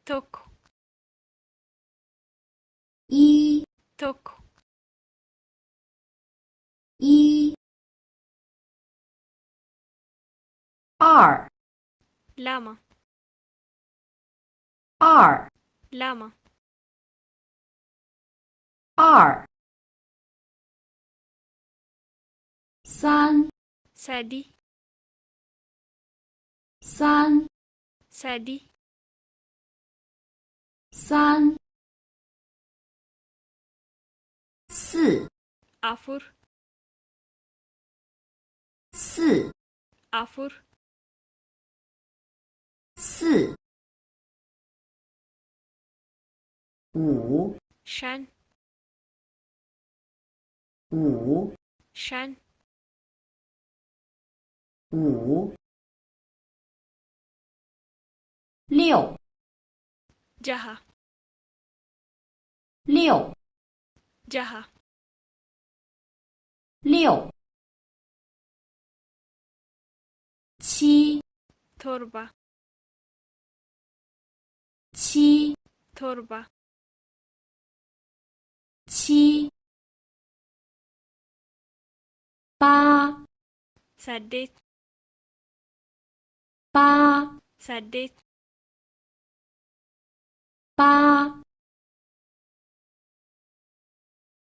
tokko, 一 tokko, 一，二 lama, 二 lama, 二，三 sadi, 三 sadi, 三，四 afur, 四 afur, 四，五 shan, 五 shan, 五，六 jaha, 六 jaha, 六，七 torba, 七 torba, 七，八 saddeet, 八 saddeet, 八，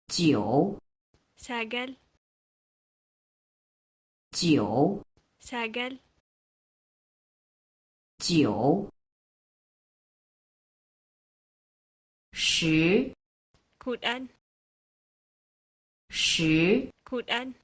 九 sagal, 九 sagal, 九，十 kudhan, 十，kudhan,